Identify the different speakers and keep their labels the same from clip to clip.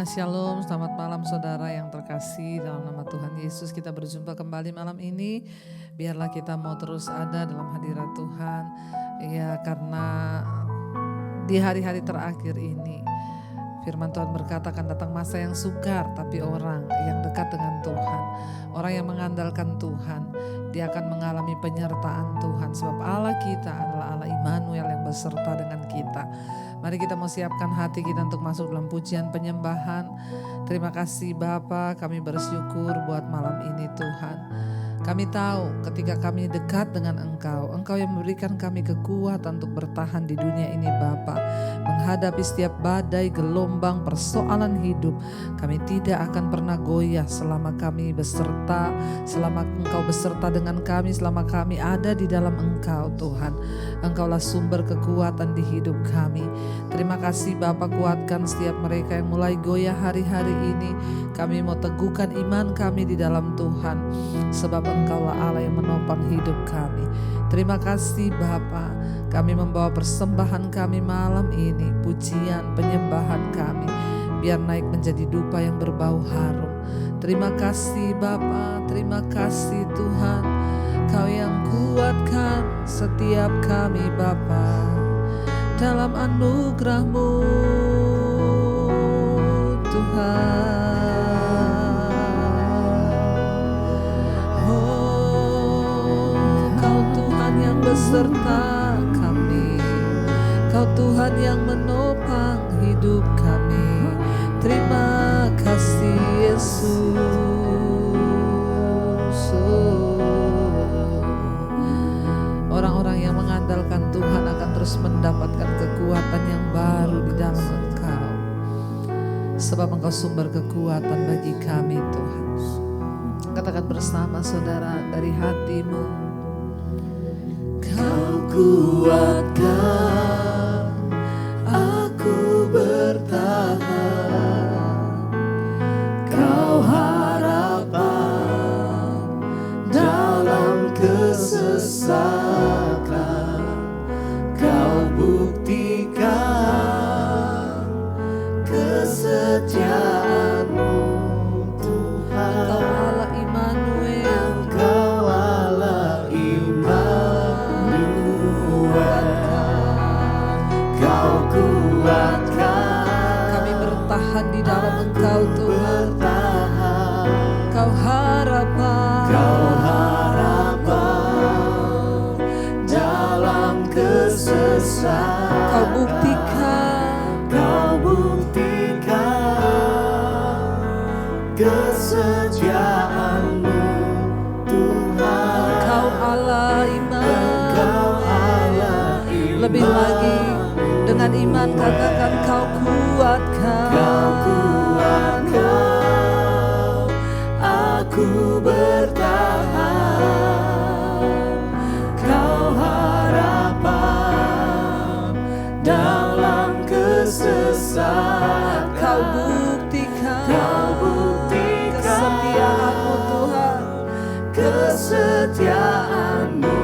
Speaker 1: Shalom, selamat malam saudara yang terkasih. Dalam nama Tuhan Yesus kita berjumpa kembali malam ini. Biarlah kita mau terus ada dalam hadirat Tuhan. Ya, karena di hari-hari terakhir ini firman Tuhan berkata akan datang masa yang sukar, tapi orang yang dekat dengan Tuhan, orang yang mengandalkan Tuhan, dia akan mengalami penyertaan Tuhan. Sebab Allah kita adalah Allah Immanuel yang beserta dengan kita. Mari kita mau siapkan hati kita untuk masuk dalam pujian penyembahan. Terima kasih Bapa, kami bersyukur buat malam ini Tuhan. Kami tahu ketika kami dekat dengan Engkau, Engkau yang memberikan kami kekuatan untuk bertahan di dunia ini Bapa. Menghadapi setiap badai, gelombang, persoalan hidup, kami tidak akan pernah goyah selama kami beserta, selama Engkau beserta dengan kami, selama kami ada di dalam Engkau Tuhan. Engkaulah sumber kekuatan di hidup kami. Terima kasih Bapa, kuatkan setiap mereka yang mulai goyah hari-hari ini. Kami mau teguhkan iman kami di dalam Tuhan, sebab Engkaulah Allah yang menopang hidup kami. Terima kasih Bapa, kami membawa persembahan kami malam ini, pujian penyembahan kami, biar naik menjadi dupa yang berbau harum. Terima kasih Bapa, terima kasih Tuhan, Kau yang kuatkan setiap kami Bapa, dalam anugerah-Mu Tuhan. Beserta kami, Kau Tuhan yang menopang hidup kami. Terima kasih Yesus. Orang-orang yang mengandalkan Tuhan akan terus mendapatkan kekuatan yang baru di dalam Engkau, sebab Engkau sumber kekuatan bagi kami Tuhan. Katakan bersama saudara dari hatimu.
Speaker 2: Kau kuatkan aku bertahan, Kau harapan dalam kesesakan, Kau buktikan kesetiaan-Mu Tuhan.
Speaker 1: Kau Allah Immanuel,
Speaker 2: Kau Allah Kau kuatkan,
Speaker 1: kami bertahan di dalam Engkau Tuhan. Kau harapan
Speaker 2: dalam kesesakan,
Speaker 1: Kau buktikan
Speaker 2: kesetiaan-Mu Tuhan.
Speaker 1: Engkau Allah Immanuel. Lebih lagi dengan iman katakan Kau kuatkan,
Speaker 2: aku bertahan, Kau harapan dalam kesesakan,
Speaker 1: Kau buktikan kesetiaan-Mu Tuhan,
Speaker 2: kesetiaan-Mu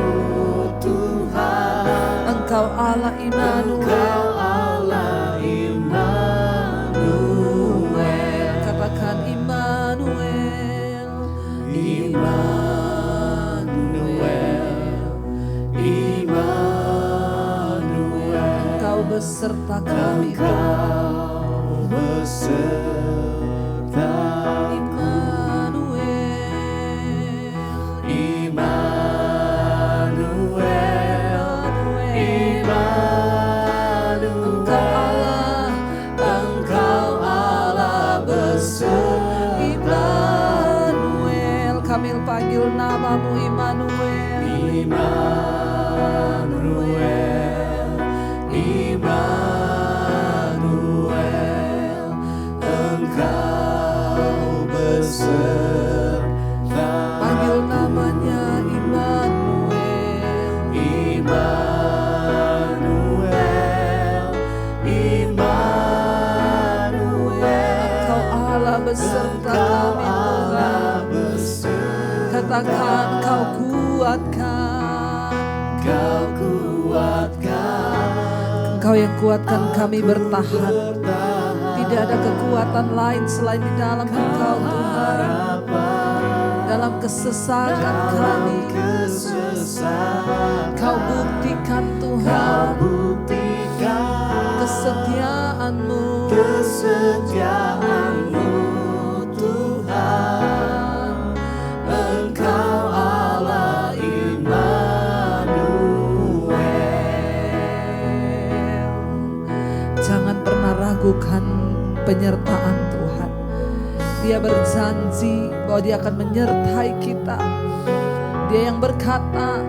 Speaker 2: Tuhan.
Speaker 1: Engkau Allah Immanuel. Katakan Immanuel. Engkau beserta kami.
Speaker 2: Engkau beserta
Speaker 1: Kami panggil namamu Immanuel.
Speaker 2: Engkau beserta.
Speaker 1: Panggil namanya Immanuel. Engkau Allah beserta kami Tuhan. Katakan Kau kuatkan, Engkau yang kuatkan kami bertahan di Tidak ada kekuatan lain selain di dalam Engkau Tuhan. Dalam kesesakan kami, Kau buktikan Tuhan kesetiaan-Mu Tuhan. Engkau Allah Immanuel. Jangan pernah ragukan penyertaan Tuhan. Dia berjanji bahwa Dia akan menyertai kita. Dia yang berkata,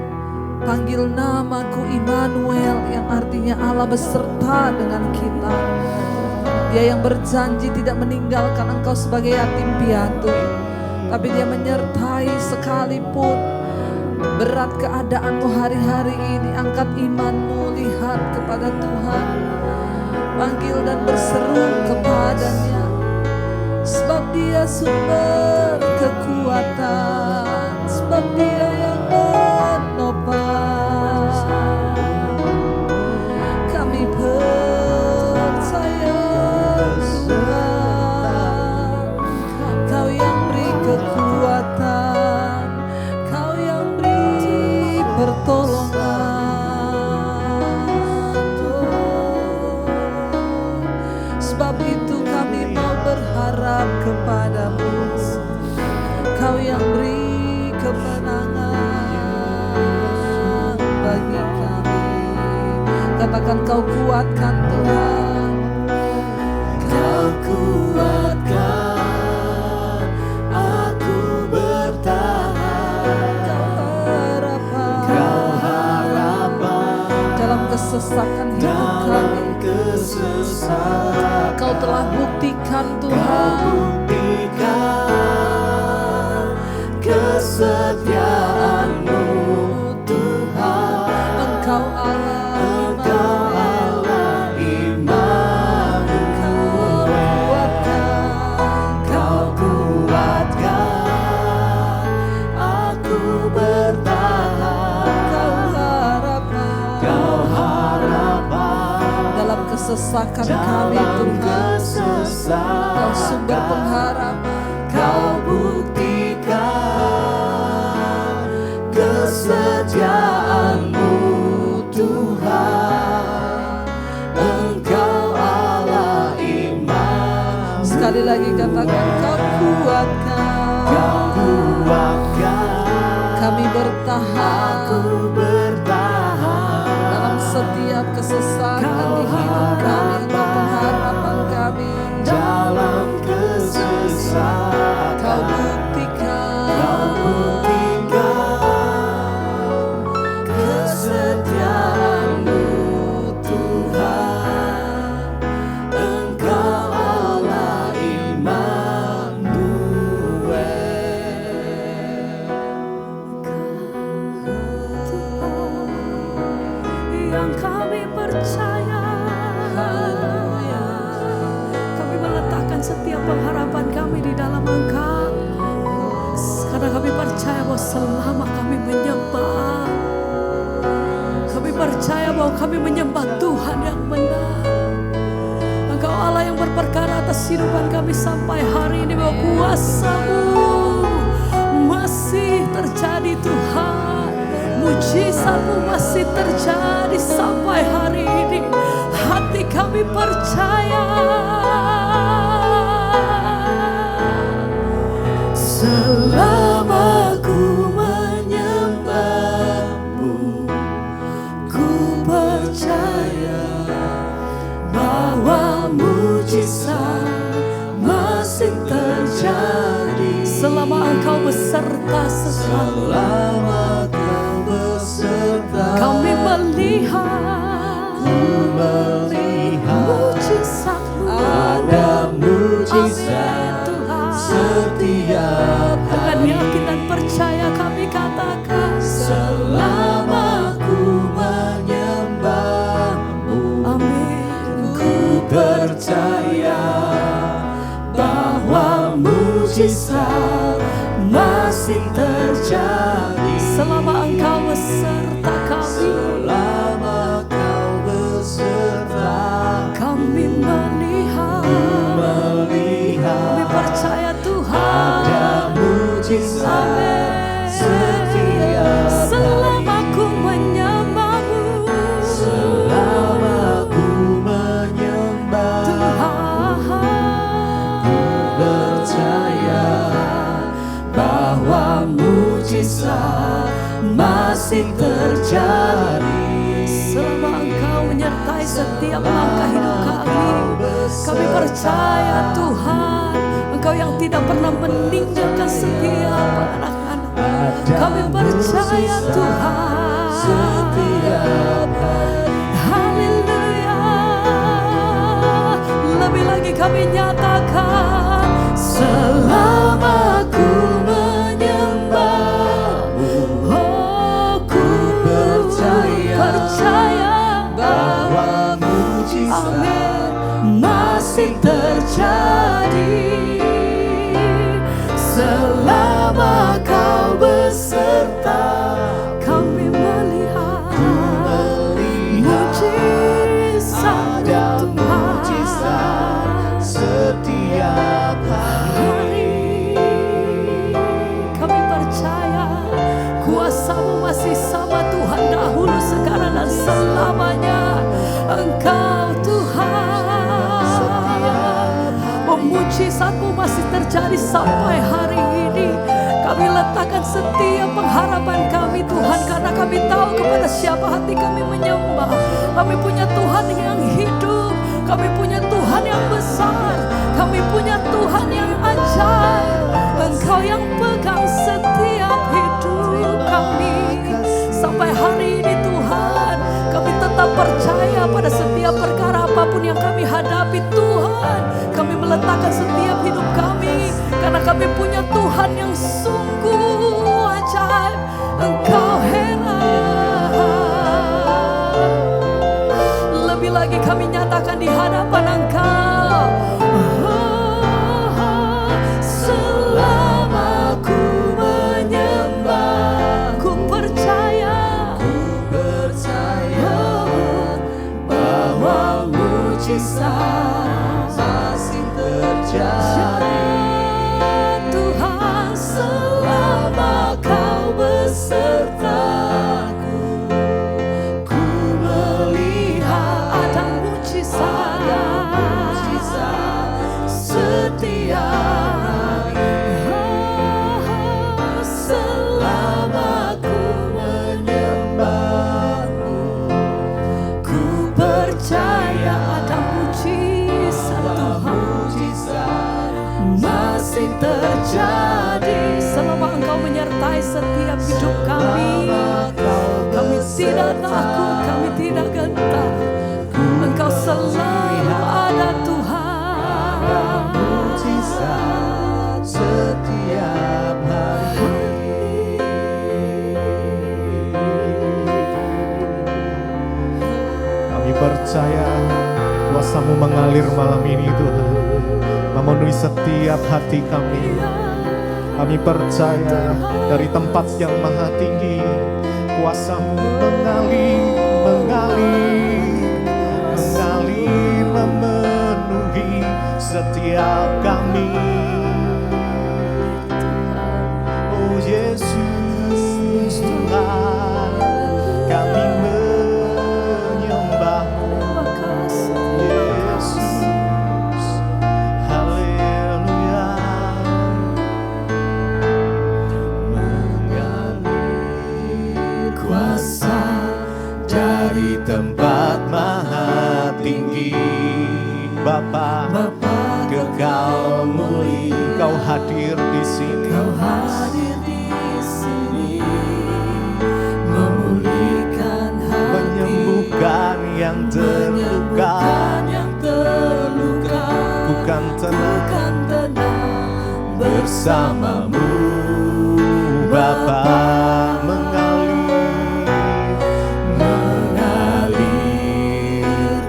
Speaker 1: panggil namaku Immanuel, yang artinya Allah beserta dengan kita. Dia yang berjanji tidak meninggalkan engkau sebagai yatim piatu, tapi Dia menyertai sekalipun berat keadaanmu hari-hari ini. Angkat imanmu, lihat kepada Tuhan, panggil dan berseru kepadanya, sebab Dia sumber kekuatan, sebab Dia yang menopang. Kami percaya Tuhan, Kau yang beri kekuatan, Kau yang beri pertolongan. Sebab itu kami mau berharap kepada-Mu, Kau yang beri kemenangan bagi kami. Katakan, Kau kuatkan Tuhan, Kau kuatkan aku bertahan. Kau harapan dalam kesesakan hidup kami. Kau telah buktikan Tuhan kesetiaan-Mu Tuhan. Engkau Allah Immanuel. Kau kuatkan aku bertahan. Kau harapan dalam kesesakan kami Tuhan. Kau sumber pengharapan. Kau buktikan kesetiaan-Mu Tuhan. Engkau Allah Immanuel. Sekali lagi katakan, Kau kuatkan, Kau kuatkan kami bertahan. Aku bertahan dalam setiap kesesakan di hidup kami. Engkau pengharapan kami dalam kesesakan. Kau buktikan kesetiaan-Mu Tuhan. Engkau Allah Immanuel.
Speaker 3: Yang kami percaya,
Speaker 1: Haleluya.
Speaker 3: kami meletakkan setiap pengharapan kami di dalam Engkau, karena kami percaya bahwa selama kami menyembah, kami percaya bahwa kami menyembah Tuhan yang benar. Engkau Allah yang berperkara atas kehidupan kami sampai hari ini, bahwa kuasa-Mu masih terjadi Tuhan. Mujizat-Mu masih terjadi sampai hari ini. Hati kami percaya.
Speaker 2: Selama ku menyembah-Mu, ku percaya bahwa mujizat masih terjadi.
Speaker 3: Selama Engkau beserta selalu,
Speaker 2: Selama Kau beserta,
Speaker 3: kami melihat mujizat-Mu.
Speaker 2: ada mujizat
Speaker 3: Tuhan.
Speaker 2: setiap
Speaker 3: Dengan
Speaker 2: hari.
Speaker 3: yakin dan percaya kami katakan,
Speaker 2: Selama ku menyembah-Mu,
Speaker 3: amin.
Speaker 2: ku percaya bahwa mujizat masih terjadi.
Speaker 3: Selama Engkau beserta kami,
Speaker 2: Selama Kau beserta,
Speaker 3: kami melihat
Speaker 2: masih terjadi.
Speaker 3: Selama Engkau menyertai setiap langkah hidup kami percaya Tuhan, Engkau yang tidak pernah meninggalkan setiap anak-anak. Kami percaya Tuhan,
Speaker 2: setiap hari.
Speaker 3: haleluya. Lebih lagi kami nyatakan, selama ku menyembah-Mu, oh ku percaya
Speaker 2: bahwa mujizat masih terjadi. Selama Kau beserta,
Speaker 3: kami melihat mujizat
Speaker 2: ada
Speaker 3: Tuhan.
Speaker 2: mujizat setiap hari.
Speaker 3: Kami percaya kuasa-Mu masih sama Tuhan, dahulu, sekarang, dan selamanya. Engkau Tuhan, mujizat-Mu masih terjadi sampai hari ini. Kami letakkan setiap pengharapan kami Tuhan, karena kami tahu kepada siapa hati kami menyembah. Kami punya Tuhan yang hidup, kami punya Tuhan yang besar, kami punya Tuhan yang ajaib. Engkau yang pegang setiap hidup kami. Sampai hari ini Tuhan, kami tetap percaya pada setiap perkara apapun yang kami hadapi Tuhan. Kami meletakkan setiap hidup kami, karena kami punya Tuhan yang sungguh ajaib. Engkau heran. Lebih lagi kami nyatakan di hadapan Engkau, selama ku menyembah, ku percaya
Speaker 2: bahwa mujizat masih terjadi.
Speaker 3: Tuhan, selama Kau besertaku,
Speaker 2: Ku melihat
Speaker 3: ada mujizat
Speaker 2: setiap hari. Selama ku menyembah-Mu, ku percaya
Speaker 3: ada mujizat Tuhan
Speaker 2: mujizat masih terjadi.
Speaker 3: selama Engkau menyertai setiap hidup kami. Kami tidak takut, kami tidak gentar. Engkau selalu ada Tuhan.
Speaker 2: Mujizat setiap hari.
Speaker 4: Kami percaya kuasa-Mu mengalir malam ini Tuhan, memenuhi setiap hati kami. Kami percaya dari tempat yang maha tinggi, kuasa-Mu mengalir, memenuhi setiap kami. Oh Yesus Tuhan, kami menyembah-Mu. Yesus, haleluya.
Speaker 2: Mengalir kuasa dari tempat maha tinggi.
Speaker 4: Bapa,
Speaker 2: Kekal mulia,
Speaker 4: Kau hadir di sini.
Speaker 2: Kau hadir di sini, memulihkan hati,
Speaker 4: Menyembuhkan yang terluka,
Speaker 2: yang terluka,
Speaker 4: bukan tenang
Speaker 2: bukan tenang bersama-Mu.
Speaker 4: Bapa,
Speaker 2: mengalir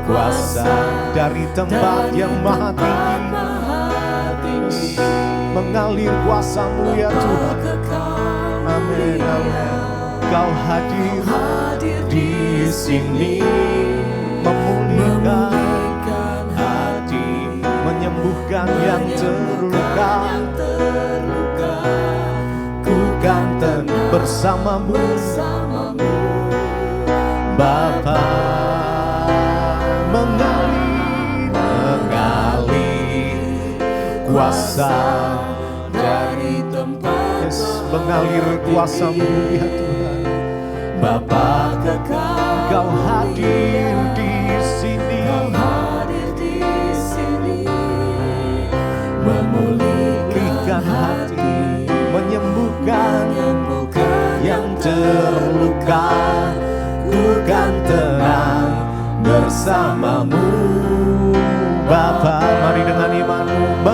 Speaker 2: kuasa
Speaker 4: dari tempat yang maha tinggi, mengalir kuasa-Mu ya Tuhan. Amin, amin. Kau hadir
Speaker 2: di sini,
Speaker 4: memulihkan hati, menyembuhkan yang terluka,
Speaker 2: ku kan tenang
Speaker 4: bersama-Mu.
Speaker 2: Bapa.
Speaker 4: Mengalir kuasa
Speaker 2: dari tempat
Speaker 4: Yes, mengalir kuasa-Mu ya Tuhan.
Speaker 2: Bapa kekal,
Speaker 4: Engkau hadir di sini, memulihkan hati, menyembuhkan yang terluka. Ku kan tenang bersama-Mu Bapa. Mari dengan iman-Mu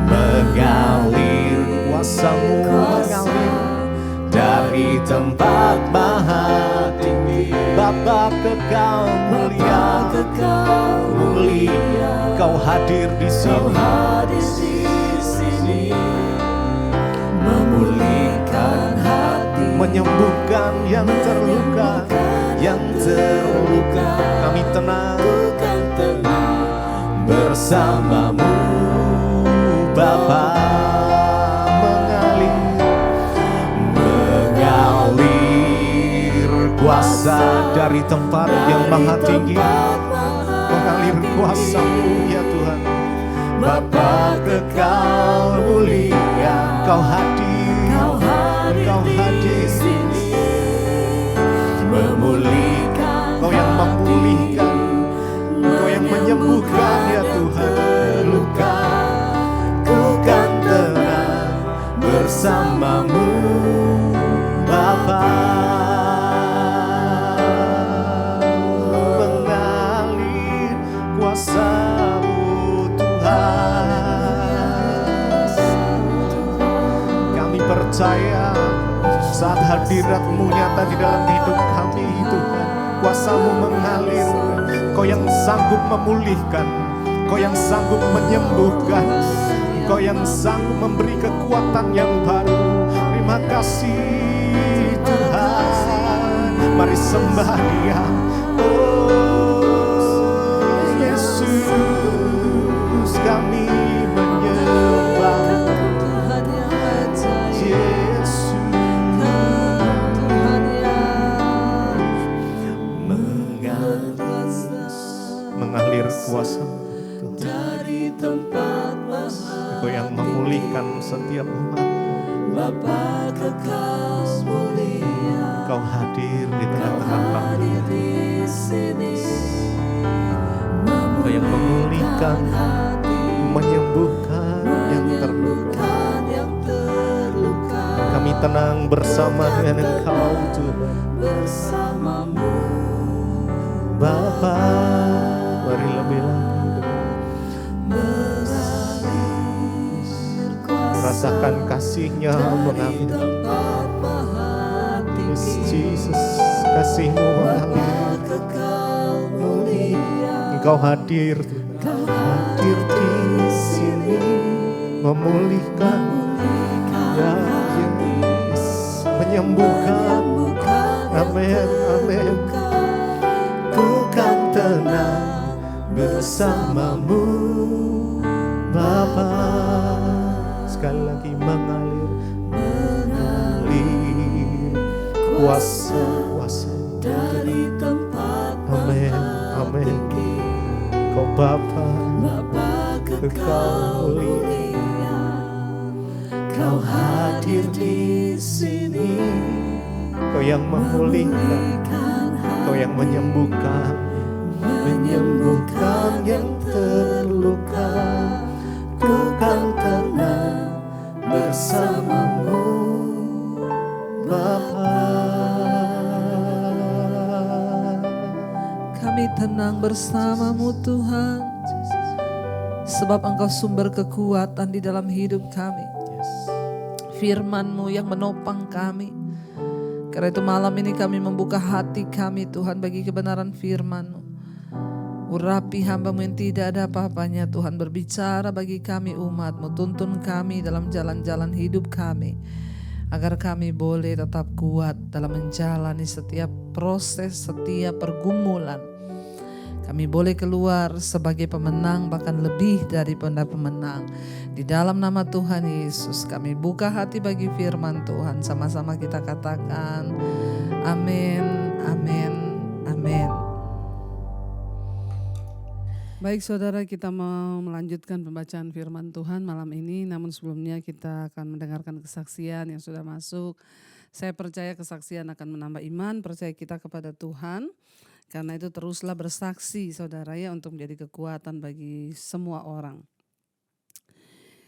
Speaker 4: mengalir kuasa-Mu, mengalir dari tempat maha tinggi. Bapa kekal mulia, Kau hadir di sini, memulihkan hati, menyembuhkan yang terluka, Kami tenang bersama-Mu Bapa. Mengalir kuasa dari tempat yang maha tinggi, mengalir kuasa-Mu ya Tuhan. Bapa kekal mulia, Kau hadir di sini, memulihkan, Kau yang memulihkan, Kau yang menyembuhkan ya Tuhan. Luka ku kan tenang bersama-Mu Bapa. Mengalir kuasa-Mu Tuhan. Kami percaya saat hadirat-Mu nyata di dalam hidup kami Tuhan. Kuasa-Mu mengalir, Kau yang sanggup memulihkan, Kau yang sanggup menyembuhkan, Kau yang sanggup memberi kekuatan yang baru. Terima kasih Tuhan. Mari sembah Dia. Oh Yesus, kami menyembah Yesus. Mengalir kuasa-Mu dari tempat Kau yang memulihkan setiap umat. Bapa kekal mulia, Kau hadir di tengah-tengah kami. Kau yang memulihkan, menyembuhkan yang terluka. Kami tenang bersama dengan Engkau Tuhan. Bersama-Mu Bapa. Mari lebih lagi rasakan kasih-Nya mengalir. Yes, Jesus, kasih-Mu mengalir. Engkau hadir di sini, memulihkan, ya Yesus, menyembuhkan. Amin, amin. Ku kan tenang bersama-Mu Bapa. Sekali lagi mengalir kuasa dari tempat. Amin, amin. Kau Bapa kekal mulia, Kau hadir di sini. Kau yang memulihkan, Kau yang menyembuhkan yang terluka. Ku kan tenang bersama-Mu Bapa.
Speaker 1: Kami tenang bersama-Mu Tuhan, sebab Engkau sumber kekuatan di dalam hidup kami. Firman-Mu yang menopang kami. Karena itu malam ini kami membuka hati kami Tuhan bagi kebenaran firman-Mu. Urapi hamba-Mu yang tidak ada apa-apanya Tuhan, berbicara bagi kami umat-Mu, tuntun kami dalam jalan-jalan hidup kami, agar kami boleh tetap kuat dalam menjalani setiap proses, setiap pergumulan. Kami boleh keluar sebagai pemenang, bahkan lebih daripada pemenang. Di dalam nama Tuhan Yesus kami buka hati bagi firman Tuhan. Sama-sama kita katakan amin, amin, amin. Baik saudara, kita mau melanjutkan pembacaan firman Tuhan malam ini. Namun sebelumnya kita akan mendengarkan kesaksian yang sudah masuk. Saya percaya kesaksian akan menambah iman, percaya kita kepada Tuhan. Karena itu teruslah bersaksi saudara ya, untuk menjadi kekuatan bagi semua orang.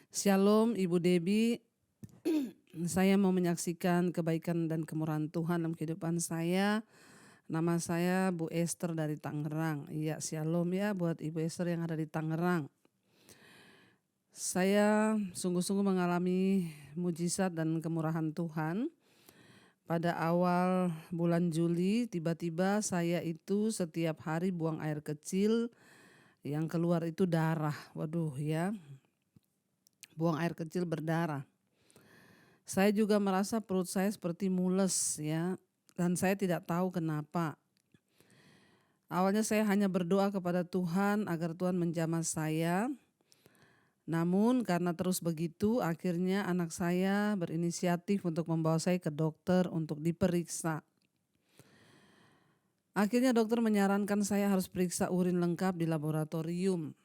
Speaker 1: Shalom Ibu Debbie. Saya mau menyaksikan kebaikan dan kemurahan Tuhan dalam kehidupan saya. Nama saya Bu Esther dari Tangerang. Iya, shalom ya buat Ibu Esther yang ada di Tangerang. Saya sungguh-sungguh mengalami mujizat dan kemurahan Tuhan. Pada awal bulan Juli, tiba-tiba saya itu setiap hari buang air kecil, yang keluar itu darah. Waduh ya, buang air kecil berdarah. Saya juga merasa perut saya seperti mules ya. Dan saya tidak tahu kenapa. Awalnya saya hanya berdoa kepada Tuhan agar Tuhan menjamah saya. Namun karena terus begitu, akhirnya anak saya berinisiatif untuk membawa saya ke dokter untuk diperiksa. Akhirnya dokter menyarankan saya harus periksa urin lengkap di laboratorium.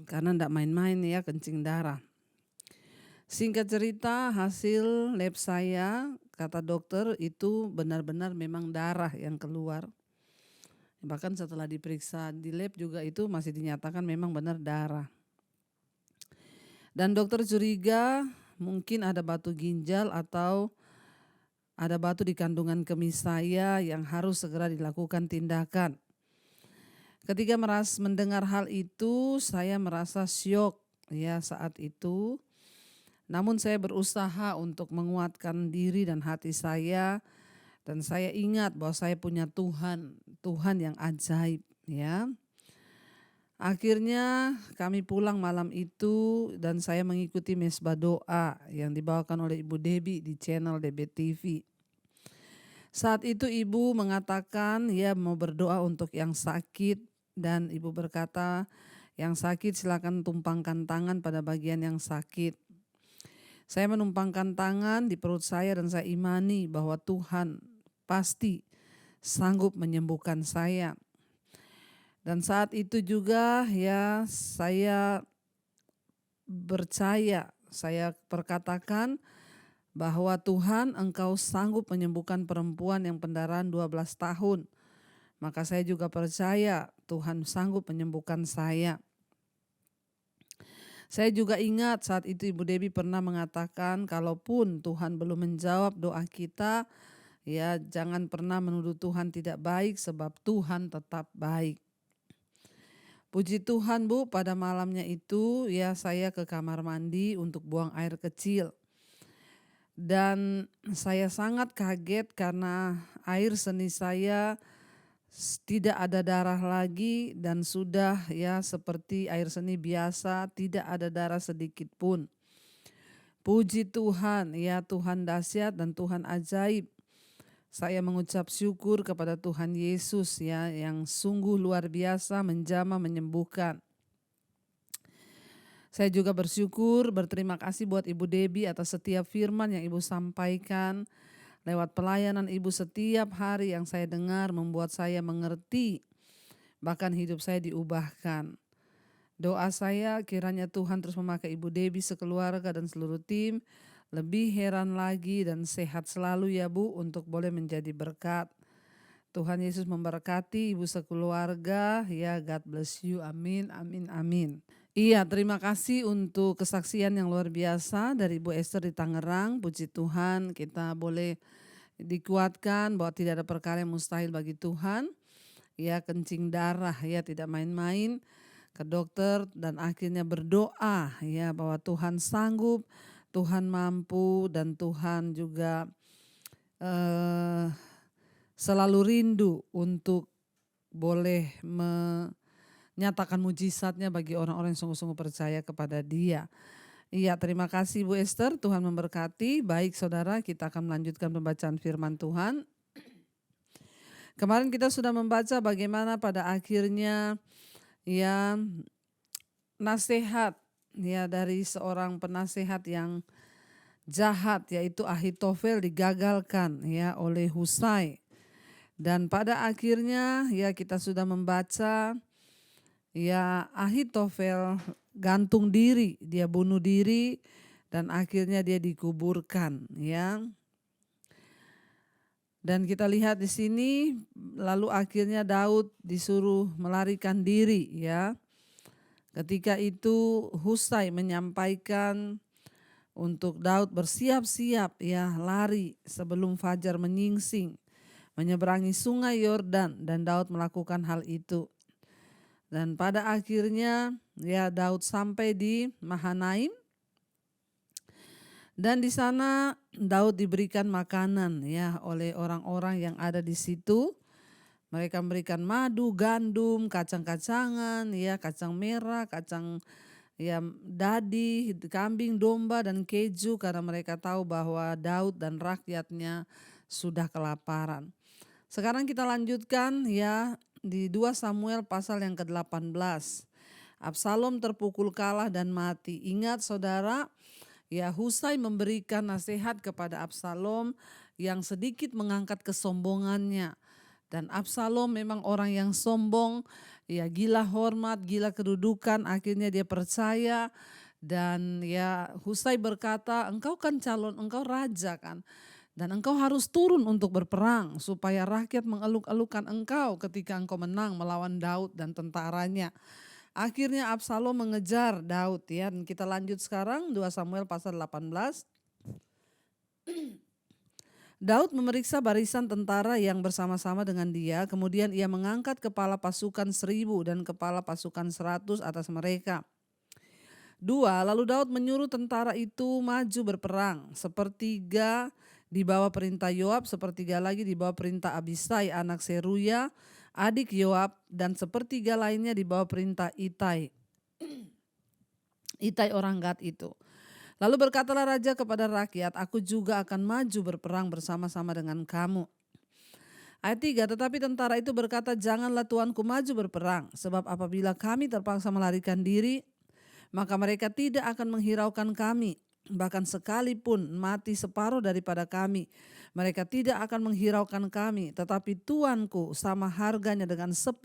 Speaker 1: Karena tidak main-main ya, kencing darah. Singkat cerita, hasil lab saya, kata dokter, itu benar-benar memang darah yang keluar. Bahkan setelah diperiksa di lab juga itu masih dinyatakan memang benar darah. Dan dokter curiga mungkin ada batu ginjal atau ada batu di kandungan kemih saya yang harus segera dilakukan tindakan. Ketika mendengar hal itu, saya merasa syok ya saat itu. Namun saya berusaha untuk menguatkan diri dan hati saya, dan saya ingat bahwa saya punya Tuhan yang ajaib ya. Akhirnya kami pulang malam itu dan saya mengikuti mesbah doa yang dibawakan oleh Ibu Debbie di channel DB TV. Saat itu ibu mengatakan ya mau berdoa untuk yang sakit, dan ibu berkata yang sakit silakan tumpangkan tangan pada bagian yang sakit. Saya menumpangkan tangan di perut saya dan saya imani bahwa Tuhan pasti sanggup menyembuhkan saya. Dan saat itu juga ya saya percaya, saya perkatakan bahwa Tuhan Engkau sanggup menyembuhkan perempuan yang pendarahan 12 tahun. Maka saya juga percaya Tuhan sanggup menyembuhkan saya. Saya juga ingat saat itu Ibu Debbie pernah mengatakan kalaupun Tuhan belum menjawab doa kita, ya jangan pernah menuduh Tuhan tidak baik sebab Tuhan tetap baik. Puji Tuhan Bu, pada malamnya itu ya saya ke kamar mandi untuk buang air kecil. Dan saya sangat kaget karena air seni saya tidak ada darah lagi dan sudah ya seperti air seni biasa, tidak ada darah sedikit pun. Puji Tuhan, ya Tuhan dahsyat dan Tuhan ajaib. Saya mengucap syukur kepada Tuhan Yesus ya yang sungguh luar biasa menjamah menyembuhkan. Saya juga bersyukur, berterima kasih buat Ibu Debbie atas setiap firman yang Ibu sampaikan. Lewat pelayanan Ibu setiap hari yang saya dengar membuat saya mengerti, bahkan hidup saya diubahkan. Doa saya kiranya Tuhan terus memakai Ibu Debbie sekeluarga dan seluruh tim lebih heran lagi dan sehat selalu ya Bu untuk boleh menjadi berkat. Tuhan Yesus memberkati Ibu sekeluarga ya, God bless you, amin, amin, amin. Iya, terima kasih untuk kesaksian yang luar biasa dari Ibu Esther di Tangerang. Puji Tuhan kita boleh dikuatkan bahwa tidak ada perkara yang mustahil bagi Tuhan. Ya, kencing darah ya tidak main-main, ke dokter dan akhirnya berdoa ya bahwa Tuhan sanggup, Tuhan mampu dan Tuhan juga selalu rindu untuk boleh menyatakan mujizatnya bagi orang-orang yang sungguh-sungguh percaya kepada Dia. Iya, terima kasih Bu Esther, Tuhan memberkati. Baik saudara, kita akan melanjutkan pembacaan firman Tuhan. Kemarin kita sudah membaca bagaimana pada akhirnya ya nasihat ya dari seorang penasehat yang jahat yaitu Ahitofel digagalkan ya oleh Husai. Dan pada akhirnya ya kita sudah membaca ya Ahitofel gantung diri, dia bunuh diri dan akhirnya dia dikuburkan ya. Dan kita lihat di sini lalu akhirnya Daud disuruh melarikan diri ya. Ketika itu Husai menyampaikan untuk Daud bersiap-siap ya lari sebelum fajar menyingsing, menyeberangi sungai Yordan, dan Daud melakukan hal itu. Dan pada akhirnya ya Daud sampai di Mahanaim. Dan di sana Daud diberikan makanan ya oleh orang-orang yang ada di situ. Mereka memberikan madu, gandum, kacang-kacangan, ya kacang merah, kacang ya dadi, kambing, domba dan keju karena mereka tahu bahwa Daud dan rakyatnya sudah kelaparan. Sekarang kita lanjutkan ya di 2 Samuel pasal yang ke-18. Absalom terpukul kalah dan mati. Ingat saudara, ya Husai memberikan nasihat kepada Absalom yang sedikit mengangkat kesombongannya. Dan Absalom memang orang yang sombong, ya gila hormat, gila kedudukan, akhirnya dia percaya. Dan ya Husai berkata, engkau kan calon, engkau raja kan. Dan engkau harus turun untuk berperang supaya rakyat mengeluk-elukan engkau ketika engkau menang melawan Daud dan tentaranya. Akhirnya Absalom mengejar Daud ya. Dan kita lanjut sekarang 2 Samuel pasal 18. Daud memeriksa barisan tentara yang bersama-sama dengan dia. Kemudian ia mengangkat kepala pasukan 1000 dan kepala pasukan 100 atas mereka. 2. Lalu Daud menyuruh tentara itu maju berperang. Sepertiga di bawah perintah Yoab, sepertiga lagi di bawah perintah Abisai anak Seruya, adik Yoab, dan sepertiga lainnya di bawah perintah Itai. Itai orang Gad itu. Lalu berkatalah raja kepada rakyat, aku juga akan maju berperang bersama-sama dengan kamu. Ayat 3, tetapi tentara itu berkata, janganlah tuanku maju berperang, sebab apabila kami terpaksa melarikan diri, maka mereka tidak akan menghiraukan kami. Bahkan sekalipun mati separuh daripada kami, mereka tidak akan menghiraukan kami. Tetapi tuanku sama harganya dengan 10.000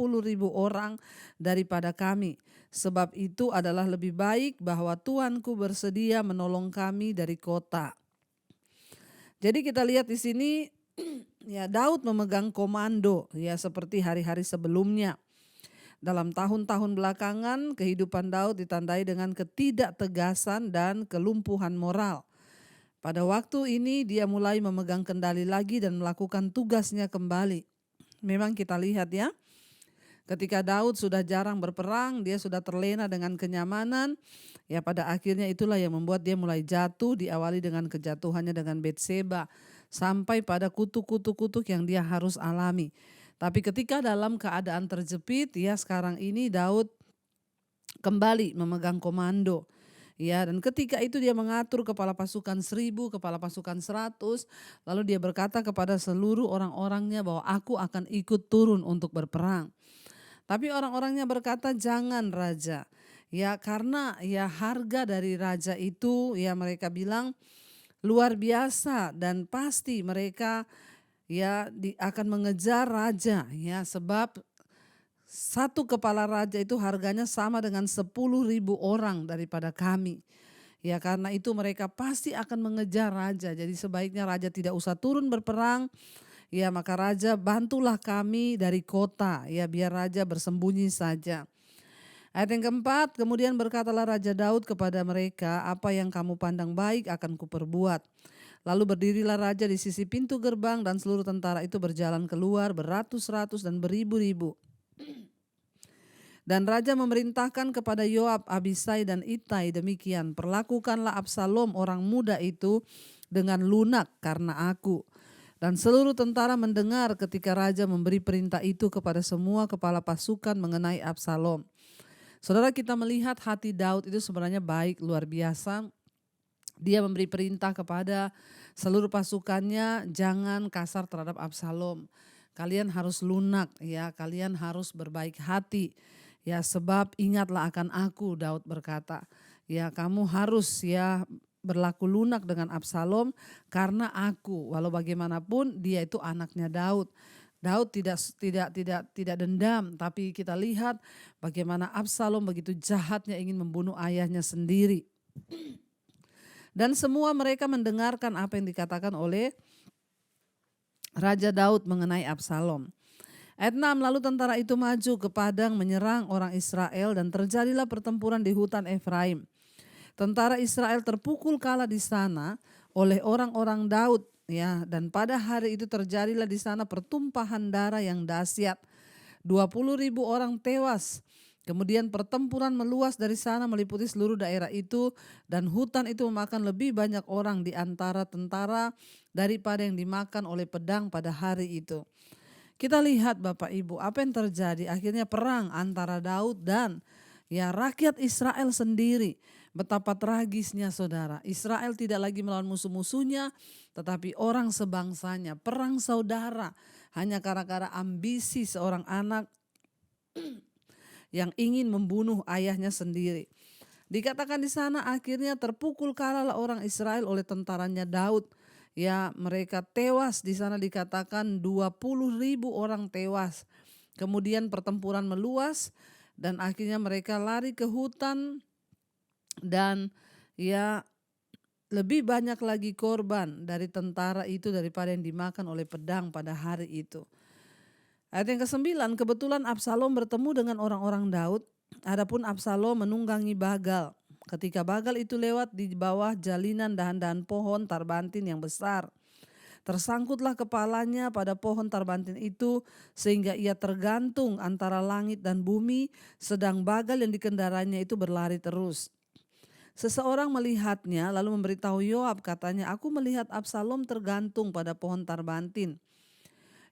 Speaker 1: orang daripada kami. Sebab itu adalah lebih baik bahwa tuanku bersedia menolong kami dari kota. Jadi kita lihat di sini ya Daud memegang komando ya seperti hari-hari sebelumnya. Dalam tahun-tahun belakangan kehidupan Daud ditandai dengan ketidaktegasan dan kelumpuhan moral. Pada waktu ini dia mulai memegang kendali lagi dan melakukan tugasnya kembali. Memang kita lihat ya, ketika Daud sudah jarang berperang, dia sudah terlena dengan kenyamanan. Ya pada akhirnya itulah yang membuat dia mulai jatuh, diawali dengan kejatuhannya dengan Betseba. Sampai pada kutuk-kutuk yang dia harus alami. Tapi ketika dalam keadaan terjepit, ya sekarang ini Daud kembali memegang komando. Ya, dan ketika itu dia mengatur kepala pasukan 1000, kepala pasukan 100, lalu dia berkata kepada seluruh orang-orangnya bahwa aku akan ikut turun untuk berperang. Tapi orang-orangnya berkata, jangan raja. Ya karena ya harga dari raja itu ya mereka bilang luar biasa dan pasti mereka ya akan mengejar raja ya sebab satu kepala raja itu harganya sama dengan 10.000 orang daripada kami. Ya karena itu mereka pasti akan mengejar raja. Jadi sebaiknya raja tidak usah turun berperang. Ya maka raja bantulah kami dari kota ya biar raja bersembunyi saja. Ayat yang keempat, kemudian berkatalah Raja Daud kepada mereka, apa yang kamu pandang baik akan kuperbuat. Lalu berdirilah raja di sisi pintu gerbang dan seluruh tentara itu berjalan keluar beratus-ratus dan beribu-ribu. Dan raja memerintahkan kepada Yoab, Abisai dan Itai demikian, perlakukanlah Absalom orang muda itu dengan lunak karena aku. Dan seluruh tentara mendengar ketika raja memberi perintah itu kepada semua kepala pasukan mengenai Absalom. Saudara, kita melihat hati Daud itu sebenarnya baik, luar biasa. Dia memberi perintah kepada seluruh pasukannya, jangan kasar terhadap Absalom. Kalian harus lunak ya, kalian harus berbaik hati. Ya sebab ingatlah akan aku, Daud berkata. Ya kamu harus ya berlaku lunak dengan Absalom karena aku, walau bagaimanapun dia itu anaknya Daud. Daud tidak dendam, tapi kita lihat bagaimana Absalom begitu jahatnya ingin membunuh ayahnya sendiri. Dan semua mereka mendengarkan apa yang dikatakan oleh Raja Daud mengenai Absalom. Ayat 6, lalu tentara itu maju ke padang menyerang orang Israel dan terjadilah pertempuran di hutan Efraim. Tentara Israel terpukul kalah di sana oleh orang-orang Daud, ya, dan pada hari itu terjadilah di sana pertumpahan darah yang dahsyat. 20.000 orang tewas. Kemudian pertempuran meluas dari sana meliputi seluruh daerah itu, dan hutan itu memakan lebih banyak orang di antara tentara daripada yang dimakan oleh pedang pada hari itu. Kita lihat Bapak Ibu apa yang terjadi, akhirnya perang antara Daud dan rakyat Israel sendiri. Betapa tragisnya saudara, Israel tidak lagi melawan musuh-musuhnya tetapi orang sebangsanya, perang saudara hanya gara-gara ambisi seorang anak yang ingin membunuh ayahnya sendiri. Dikatakan di sana akhirnya terpukul kalahlah orang Israel oleh tentaranya Daud. Ya, mereka tewas di sana, dikatakan 20.000 orang tewas. Kemudian pertempuran meluas dan akhirnya mereka lari ke hutan dan lebih banyak lagi korban dari tentara itu daripada yang dimakan oleh pedang pada hari itu. Ayat yang ke-9, kebetulan Absalom bertemu dengan orang-orang Daud. Adapun Absalom menunggangi Bagal. Ketika Bagal itu lewat di bawah jalinan dahan-dahan pohon tarbantin yang besar, tersangkutlah kepalanya pada pohon tarbantin itu sehingga ia tergantung antara langit dan bumi, sedang Bagal yang dikendaranya itu berlari terus. Seseorang melihatnya lalu memberitahu Yoab, katanya, aku melihat Absalom tergantung pada pohon tarbantin.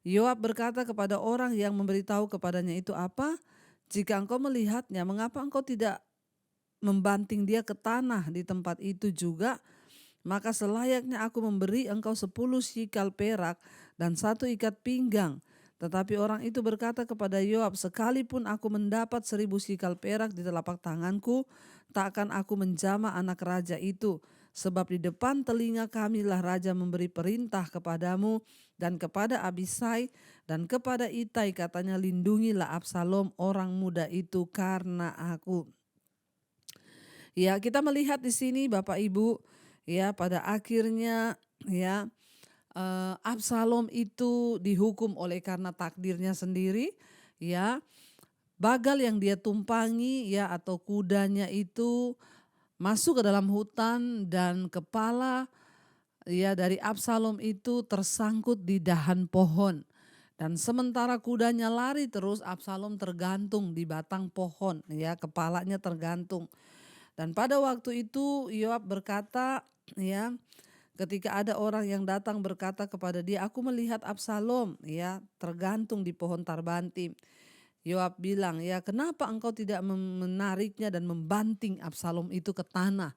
Speaker 1: Yoab berkata kepada orang yang memberitahu kepadanya itu, apa? Jika engkau melihatnya, mengapa engkau tidak membanting dia ke tanah di tempat itu juga? Maka selayaknya aku memberi engkau 10 sikal perak dan 1 ikat pinggang. Tetapi orang itu berkata kepada Yoab, sekalipun aku mendapat 1000 sikal perak di telapak tanganku, tak akan aku menjamah anak raja itu. Sebab di depan telinga kamilah raja memberi perintah kepadamu dan kepada Abisai dan kepada Itai, katanya, lindungilah Absalom orang muda itu karena aku. Ya, kita melihat di sini Bapak Ibu, ya, pada akhirnya Absalom itu dihukum oleh karena takdirnya sendiri, ya. Bagal yang dia tumpangi, ya, atau kudanya itu masuk ke dalam hutan dan kepala dari Absalom itu tersangkut di dahan pohon. Dan sementara kudanya lari terus, Absalom tergantung di batang pohon, ya, kepalanya tergantung. Dan pada waktu itu Yoab berkata, ya, ketika ada orang yang datang berkata kepada dia, aku melihat Absalom, ya, tergantung di pohon tarbantim. Yoab bilang, ya, kenapa engkau tidak menariknya dan membanting Absalom itu ke tanah?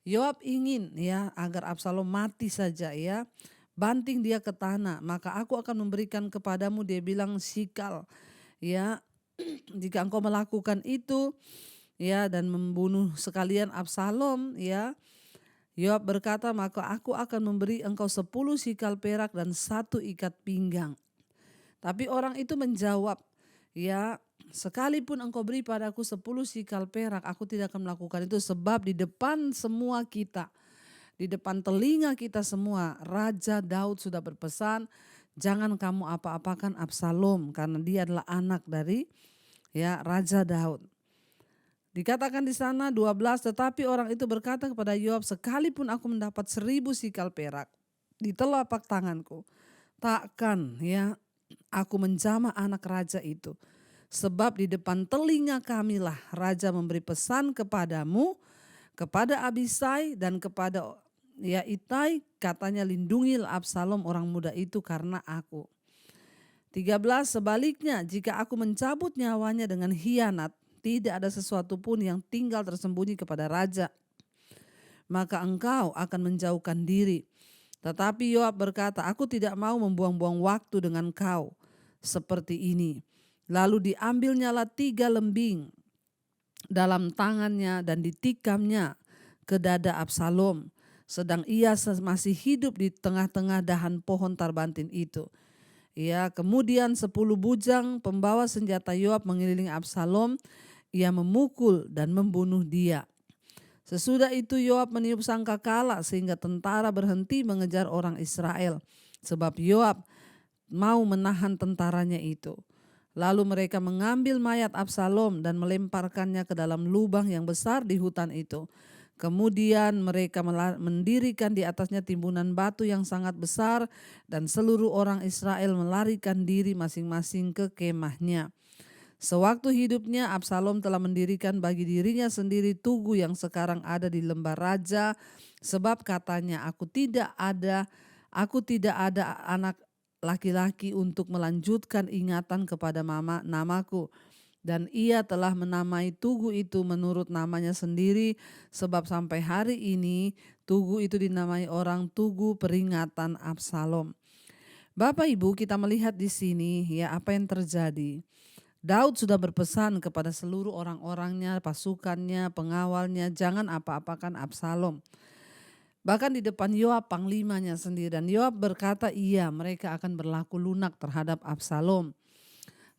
Speaker 1: Yoab ingin, ya, agar Absalom mati saja, ya. Banting dia ke tanah, maka aku akan memberikan kepadamu, dia bilang, sikal, ya. Jika engkau melakukan itu, ya, dan membunuh sekalian Absalom, ya. Yoab berkata, maka aku akan memberi engkau 10 sikal perak dan 1 ikat pinggang. Tapi orang itu menjawab, ya, sekalipun engkau beri padaku 10 sikal perak, aku tidak akan melakukan itu, sebab di depan semua kita, di depan telinga kita semua, Raja Daud sudah berpesan, jangan kamu apa-apakan Absalom, karena dia adalah anak dari, ya, Raja Daud. Dikatakan di sana 12, tetapi orang itu berkata kepada Yoab, sekalipun aku mendapat 1000 sikal perak di telapak tanganku, takkan, ya, aku menjamah anak raja itu. Sebab di depan telinga kamilah raja memberi pesan kepadamu, kepada Abisai dan kepada, ya, Itai, katanya, lindungilah Absalom orang muda itu karena aku. 13, sebaliknya jika aku mencabut nyawanya dengan hianat, tidak ada sesuatu pun yang tinggal tersembunyi kepada raja, maka engkau akan menjauhkan diri. Tetapi Yoab berkata, aku tidak mau membuang-buang waktu dengan kau seperti ini. Lalu diambilnyalah 3 lembing dalam tangannya dan ditikamnya ke dada Absalom, sedang ia masih hidup di tengah-tengah dahan pohon tarbantin itu. Ya, kemudian 10 bujang pembawa senjata Yoab mengelilingi Absalom. Ia memukul dan membunuh dia. Sesudah itu Yoab meniup sangkakala sehingga tentara berhenti mengejar orang Israel. Sebab Yoab mau menahan tentaranya itu. Lalu mereka mengambil mayat Absalom dan melemparkannya ke dalam lubang yang besar di hutan itu. Kemudian mereka mendirikan di atasnya timbunan batu yang sangat besar dan seluruh orang Israel melarikan diri masing-masing ke kemahnya. Sewaktu hidupnya Absalom telah mendirikan bagi dirinya sendiri tugu yang sekarang ada di lembah raja, sebab katanya aku tidak ada anak laki-laki untuk melanjutkan ingatan kepada namaku. Dan ia telah menamai tugu itu menurut namanya sendiri, sebab sampai hari ini tugu itu dinamai orang Tugu Peringatan Absalom. Bapak Ibu, kita melihat di sini ya apa yang terjadi. Daud sudah berpesan kepada seluruh orang-orangnya, pasukannya, pengawalnya, jangan apa-apakan Absalom. Bahkan di depan Yoab panglimanya sendiri, dan Yoab berkata iya mereka akan berlaku lunak terhadap Absalom.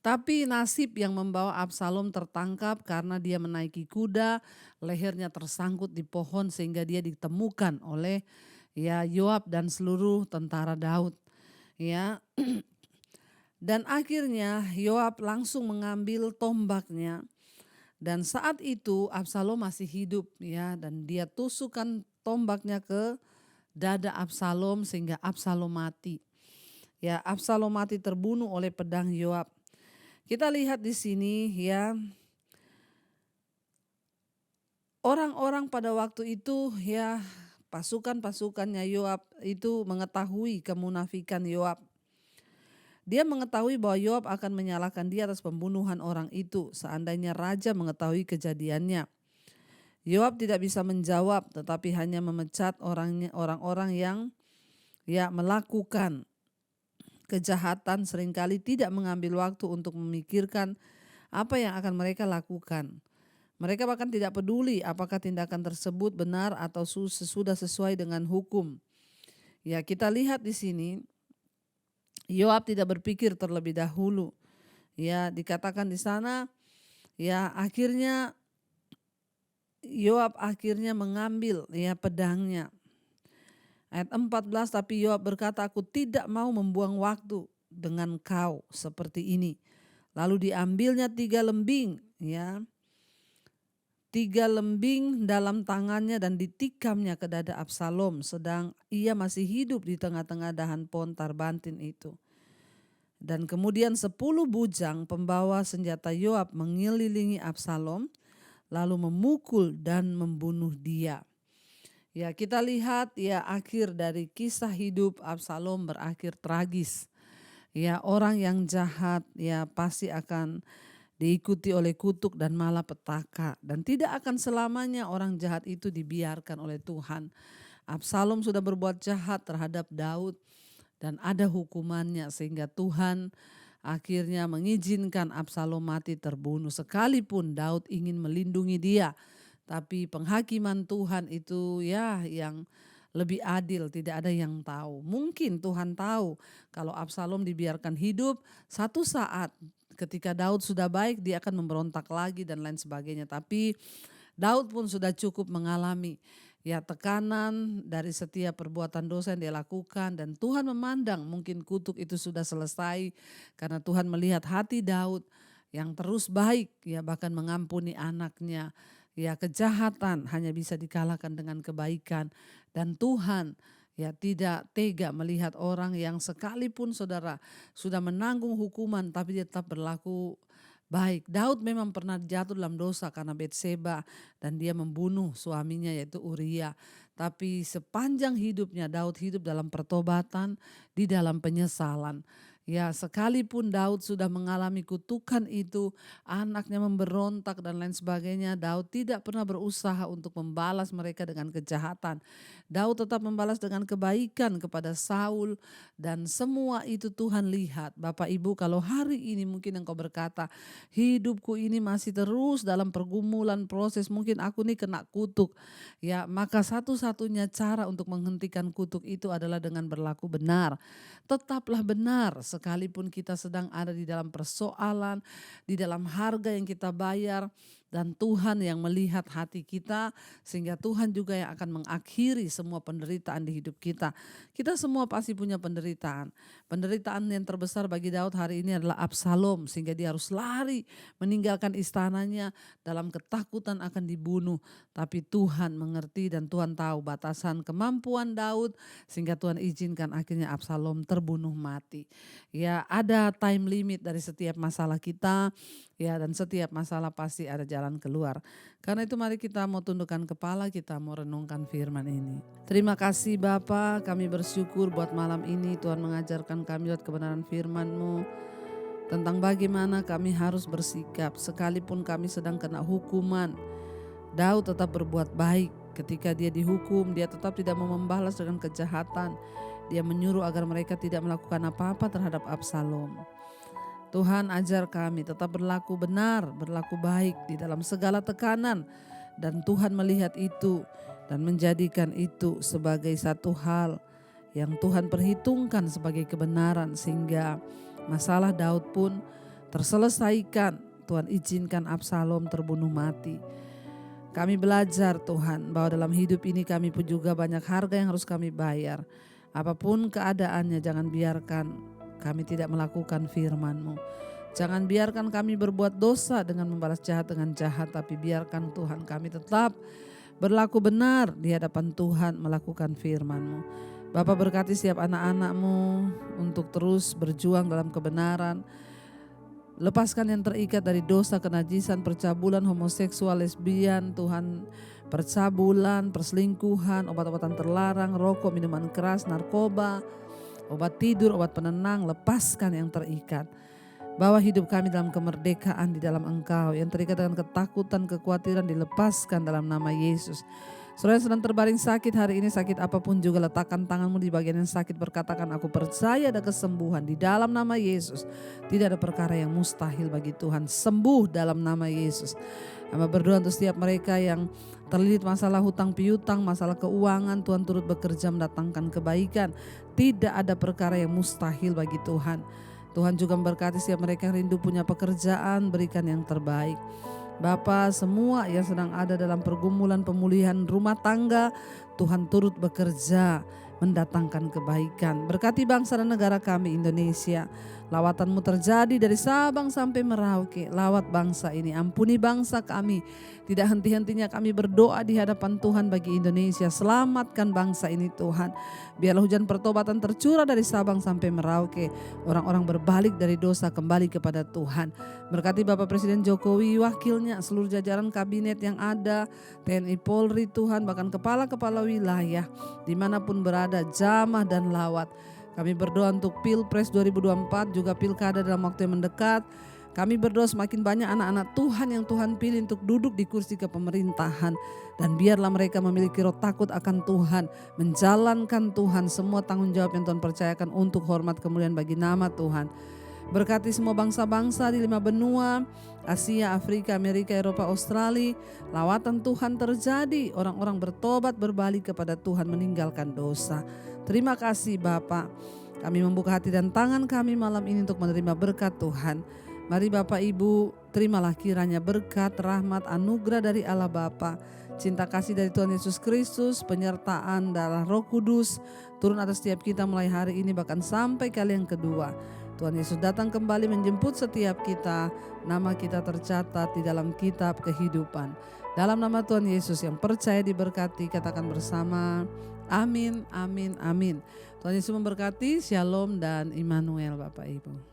Speaker 1: Tapi nasib yang membawa Absalom tertangkap karena dia menaiki kuda, lehernya tersangkut di pohon sehingga dia ditemukan oleh Yoab dan seluruh tentara Daud. Ya. Dan akhirnya Yoab langsung mengambil tombaknya, dan saat itu Absalom masih hidup ya, dan dia tusukkan tombaknya ke dada Absalom sehingga Absalom mati. Ya, Absalom mati terbunuh oleh pedang Yoab. Kita lihat di sini ya, orang-orang pada waktu itu ya, pasukan-pasukannya Yoab itu mengetahui kemunafikan Yoab. Dia mengetahui bahwa Yoab akan menyalahkan dia atas pembunuhan orang itu seandainya raja mengetahui kejadiannya. Yoab tidak bisa menjawab, tetapi hanya memecat orang-orang yang melakukan kejahatan, seringkali tidak mengambil waktu untuk memikirkan apa yang akan mereka lakukan. Mereka bahkan tidak peduli apakah tindakan tersebut benar atau sudah sesuai dengan hukum. Ya, kita lihat di sini Yoab tidak berpikir terlebih dahulu. Ya, dikatakan di sana ya akhirnya Yoab mengambil ya pedangnya. Ayat 14, tapi Yoab berkata, aku tidak mau membuang waktu dengan kau seperti ini. Lalu diambilnya 3 lembing ya. 3 lembing dalam tangannya dan ditikamnya ke dada Absalom sedang ia masih hidup di tengah-tengah dahan pohon tarbantin itu. Dan kemudian 10 bujang pembawa senjata Yoab mengelilingi Absalom lalu memukul dan membunuh dia. Ya, kita lihat ya akhir dari kisah hidup Absalom berakhir tragis. Ya, orang yang jahat ya pasti akan diikuti oleh kutuk dan malapetaka, dan tidak akan selamanya orang jahat itu dibiarkan oleh Tuhan. Absalom sudah berbuat jahat terhadap Daud dan ada hukumannya sehingga Tuhan akhirnya mengizinkan Absalom mati terbunuh. Sekalipun Daud ingin melindungi dia, tapi penghakiman Tuhan itu ya yang lebih adil, tidak ada yang tahu. Mungkin Tuhan tahu kalau Absalom dibiarkan hidup, satu saat ketika Daud sudah baik dia akan memberontak lagi dan lain sebagainya. Tapi Daud pun sudah cukup mengalami ya tekanan dari setiap perbuatan dosa yang dia lakukan, dan Tuhan memandang mungkin kutuk itu sudah selesai karena Tuhan melihat hati Daud yang terus baik ya, bahkan mengampuni anaknya. Ya, kejahatan hanya bisa dikalahkan dengan kebaikan, dan Tuhan ya tidak tega melihat orang yang sekalipun saudara sudah menanggung hukuman tapi dia tetap berlaku baik. Daud memang pernah jatuh dalam dosa karena Betseba dan dia membunuh suaminya yaitu Uria. Tapi sepanjang hidupnya Daud hidup dalam pertobatan, di dalam penyesalan. Ya, sekalipun Daud sudah mengalami kutukan itu, anaknya memberontak dan lain sebagainya, Daud tidak pernah berusaha untuk membalas mereka dengan kejahatan. Daud tetap membalas dengan kebaikan kepada Saul, dan semua itu Tuhan lihat. Bapak Ibu, kalau hari ini mungkin engkau berkata, hidupku ini masih terus dalam pergumulan proses, mungkin aku nih kena kutuk. Ya, maka satu-satunya cara untuk menghentikan kutuk itu adalah dengan berlaku benar. Tetaplah benar sekalipun kita sedang ada di dalam persoalan, di dalam harga yang kita bayar, dan Tuhan yang melihat hati kita, sehingga Tuhan juga yang akan mengakhiri semua penderitaan di hidup kita. Kita semua pasti punya penderitaan. Penderitaan yang terbesar bagi Daud hari ini adalah Absalom, sehingga dia harus lari meninggalkan istananya dalam ketakutan akan dibunuh. Tapi Tuhan mengerti dan Tuhan tahu batasan kemampuan Daud, sehingga Tuhan izinkan akhirnya Absalom terbunuh mati. Ya, ada time limit dari setiap masalah kita. Ya, dan setiap masalah pasti ada jalan keluar. Karena itu mari kita mau tundukkan kepala, kita mau renungkan firman ini. Terima kasih Bapa, kami bersyukur buat malam ini Tuhan mengajarkan kami lewat kebenaran firman-Mu tentang bagaimana kami harus bersikap sekalipun kami sedang kena hukuman. Daud tetap berbuat baik. Ketika dia dihukum, dia tetap tidak mau membalas dengan kejahatan. Dia menyuruh agar mereka tidak melakukan apa-apa terhadap Absalom. Tuhan ajar kami tetap berlaku benar, berlaku baik di dalam segala tekanan. Dan Tuhan melihat itu dan menjadikan itu sebagai satu hal yang Tuhan perhitungkan sebagai kebenaran. Sehingga masalah Daud pun terselesaikan. Tuhan izinkan Absalom terbunuh mati. Kami belajar Tuhan bahwa dalam hidup ini kami pun juga banyak harga yang harus kami bayar. Apapun keadaannya jangan biarkan kami tidak melakukan firman-Mu. Jangan biarkan kami berbuat dosa dengan membalas jahat dengan jahat. Tapi biarkan Tuhan kami tetap berlaku benar di hadapan Tuhan melakukan firman-Mu. Bapa berkati setiap anak-anak-Mu untuk terus berjuang dalam kebenaran. Lepaskan yang terikat dari dosa, kenajisan, percabulan, homoseksual, lesbian, Tuhan, percabulan, perselingkuhan, obat-obatan terlarang, rokok, minuman keras, narkoba, obat tidur, obat penenang. Lepaskan yang terikat. Bawa hidup kami dalam kemerdekaan di dalam Engkau. Yang terikat dengan ketakutan, kekhawatiran dilepaskan dalam nama Yesus. Saudara yang sedang terbaring sakit hari ini, sakit apapun juga, letakkan tanganmu di bagian yang sakit, berkatakan aku percaya ada kesembuhan di dalam nama Yesus. Tidak ada perkara yang mustahil bagi Tuhan. Sembuh dalam nama Yesus. Hamba berdoa untuk setiap mereka yang terlilit masalah hutang piutang, masalah keuangan, Tuhan turut bekerja mendatangkan kebaikan. Tidak ada perkara yang mustahil bagi Tuhan. Tuhan juga memberkati setiap mereka yang rindu punya pekerjaan, berikan yang terbaik. Bapa, semua yang sedang ada dalam pergumulan pemulihan rumah tangga, Tuhan turut bekerja mendatangkan kebaikan. Berkati bangsa dan negara kami Indonesia. Lawatan-Mu terjadi dari Sabang sampai Merauke. Lawat bangsa ini, ampuni bangsa kami. Tidak henti-hentinya kami berdoa di hadapan Tuhan bagi Indonesia. Selamatkan bangsa ini Tuhan. Biarlah hujan pertobatan tercurah dari Sabang sampai Merauke. Orang-orang berbalik dari dosa kembali kepada Tuhan. Berkati Bapak Presiden Jokowi, wakilnya, seluruh jajaran kabinet yang ada, TNI Polri Tuhan, bahkan kepala-kepala wilayah dimanapun berada, jamah dan lawat. Kami berdoa untuk Pilpres 2024 juga pilkada dalam waktu yang mendekat. Kami berdoa semakin banyak anak-anak Tuhan yang Tuhan pilih untuk duduk di kursi kepemerintahan. Dan biarlah mereka memiliki roh takut akan Tuhan, menjalankan Tuhan semua tanggung jawab yang Tuhan percayakan untuk hormat kemuliaan bagi nama Tuhan. Berkati semua bangsa-bangsa di 5 benua, Asia, Afrika, Amerika, Eropa, Australia. Lawatan Tuhan terjadi, orang-orang bertobat berbalik kepada Tuhan meninggalkan dosa. Terima kasih Bapa. Kami membuka hati dan tangan kami malam ini untuk menerima berkat Tuhan. Mari Bapak Ibu, terimalah kiranya berkat, rahmat, anugerah dari Allah Bapa, cinta kasih dari Tuhan Yesus Kristus, penyertaan darah Roh Kudus turun atas setiap kita mulai hari ini bahkan sampai kali yang kedua. Tuhan Yesus datang kembali menjemput setiap kita. Nama kita tercatat di dalam kitab kehidupan. Dalam nama Tuhan Yesus yang percaya diberkati, katakan bersama, amin, amin, amin. Tuhan Yesus memberkati, shalom dan Immanuel Bapak Ibu.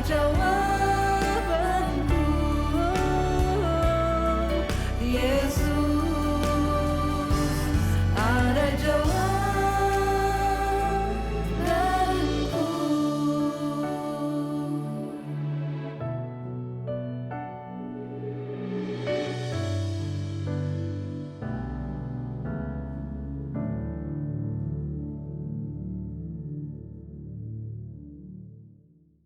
Speaker 3: jauh